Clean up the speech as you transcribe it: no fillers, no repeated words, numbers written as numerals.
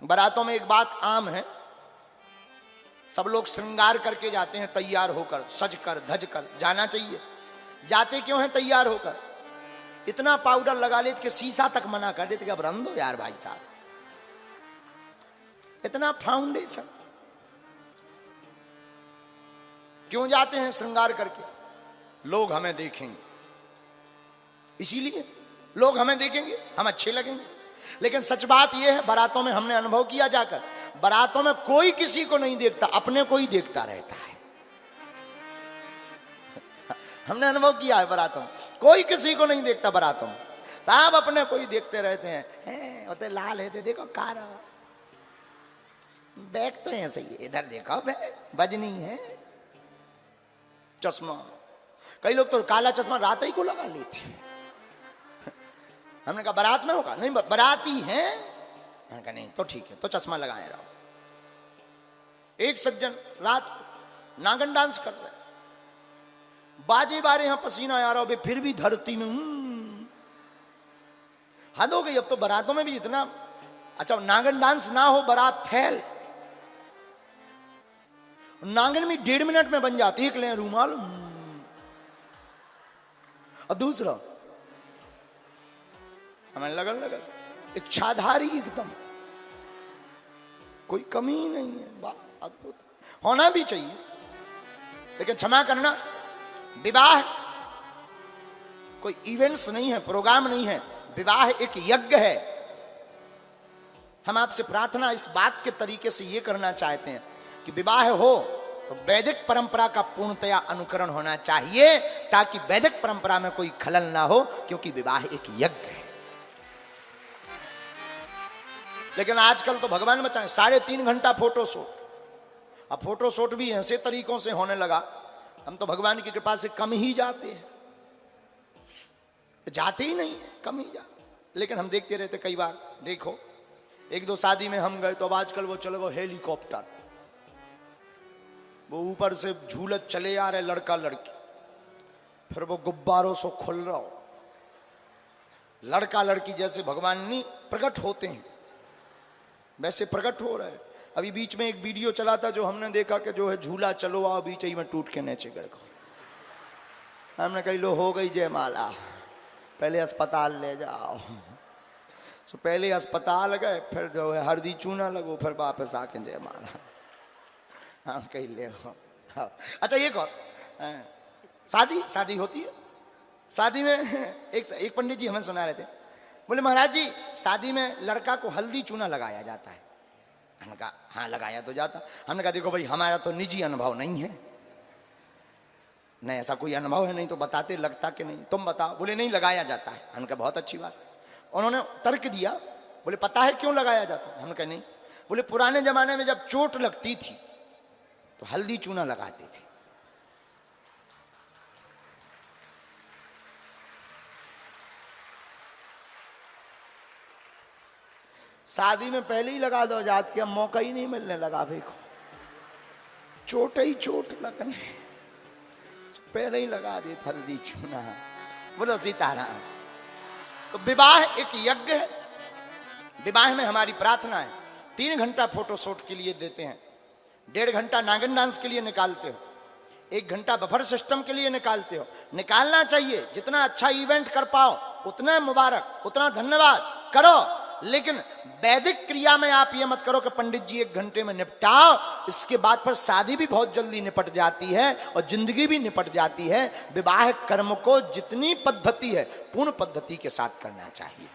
बारातों में एक बात आम है, सब लोग श्रृंगार करके जाते हैं, तैयार होकर, सज कर धज कर जाना चाहिए। जाते क्यों हैं तैयार होकर? इतना पाउडर लगा लेते कि शीशा तक मना कर देते कि अब रंग दो यार भाई साहब, इतना फाउंडेशन। क्यों जाते हैं श्रृंगार करके? लोग हमें देखेंगे, इसीलिए लोग हमें देखेंगे, हम अच्छे लगेंगे। लेकिन सच बात यह है, बारातों में हमने अनुभव किया जाकर, बारातों में कोई किसी को नहीं देखता, अपने को ही देखता रहता है। हमने अनुभव किया है, बारातों में कोई किसी को नहीं देखता, बारातों में साहब अपने को ही देखते रहते हैं। होते लाल है, देखो कारा बैग तो ऐसे ही, इधर देखो बजनी है, चश्मा। कई लोग तो काला चश्मा रात ही को लगा लेते हैं। हमने कहा बारात में होगा? नहीं, बाराती है। मैंने कहा नहीं तो ठीक है, तो चश्मा लगाए रहो। एक सज्जन रात नागन डांस कर रहे, बाजे बारे यहां पसीना आ रहा हो, फिर भी धरती में हद हो गई। अब तो बारातों में भी इतना अच्छा, नागन डांस ना हो बारात फैल, नागन में 1.5 मिनट में बन जाती। एक ले रूमाल और दूसरा हमें लगन इच्छाधारी, एकदम कोई कमी ही नहीं है। अद्भुत होना भी चाहिए, लेकिन क्षमा करना, विवाह कोई इवेंट्स नहीं है, प्रोग्राम नहीं है, विवाह एक यज्ञ है। हम आपसे प्रार्थना इस बात के तरीके से ये करना चाहते हैं कि विवाह हो तो वैदिक परंपरा का पूर्णतया अनुकरण होना चाहिए, ताकि वैदिक परंपरा में कोई खलल ना हो, क्योंकि विवाह एक यज्ञ है। लेकिन आजकल तो भगवान बचाए 3.5 घंटा फोटो शूट। अब फोटो शूट भी ऐसे तरीकों से होने लगा, हम तो भगवान की कृपा से कम ही जाते हैं, जाते ही नहीं है, कम ही जाते। लेकिन हम देखते रहते, कई बार देखो 1-2 शादी में हम गए तो अब आजकल वो चलो वो हेलीकॉप्टर, वो ऊपर से झूलत चले आ रहे लड़का लड़की, फिर वो गुब्बारों से खुल रहा हो, लड़का लड़की जैसे भगवान नहीं प्रकट होते हैं वैसे प्रकट हो रहे हैं। अभी बीच में एक वीडियो चला था जो हमने देखा कि जो है झूला चलो आओ, बीच ही में टूट के नीचे गिर गया। हमने कही लो हो गई जयमाला, पहले अस्पताल ले जाओ। तो पहले अस्पताल गए, फिर जो है हल्दी चूना लगो, फिर वापस आके जयमाला। हाँ कहीं ले हो। अच्छा एक और, शादी होती है, शादी में एक पंडित जी हमें सुना रहे थे, बोले महाराज जी शादी में लड़का को हल्दी चूना लगाया जाता है। हमने कहा हाँ लगाया तो जाता। हमने कहा देखो भाई हमारा तो निजी अनुभव नहीं है, नहीं ऐसा कोई अनुभव है नहीं तो बताते, लगता कि नहीं, तुम बताओ। बोले नहीं लगाया जाता है। हमने कहा बहुत अच्छी बात। उन्होंने तर्क दिया, बोले पता है क्यों लगाया जाता है? हमने कहा नहीं। बोले पुराने जमाने में जब चोट लगती थी तो हल्दी चूना लगाते थे। शादी में पहले ही लगा दो जात के, अब मौका ही नहीं मिलने लगा भाई को, चोट ही चोट लगने, पहले ही लगा दे हल्दी चूना। बोलो सीताराम। तो विवाह एक यज्ञ है। विवाह में हमारी प्रार्थना है, 3 घंटा फोटो शूट के लिए देते हैं, 1.5 घंटा नागन डांस के लिए निकालते हो, 1 घंटा बफर सिस्टम के लिए निकालते हो। निकालना चाहिए, जितना अच्छा इवेंट कर पाओ उतना मुबारक, उतना धन्यवाद करो। लेकिन वैदिक क्रिया में आप ये मत करो कि पंडित जी 1 घंटे में निपटाओ, इसके बाद पर शादी भी बहुत जल्दी निपट जाती है और जिंदगी भी निपट जाती है। विवाह कर्म को जितनी पद्धति है पूर्ण पद्धति के साथ करना चाहिए।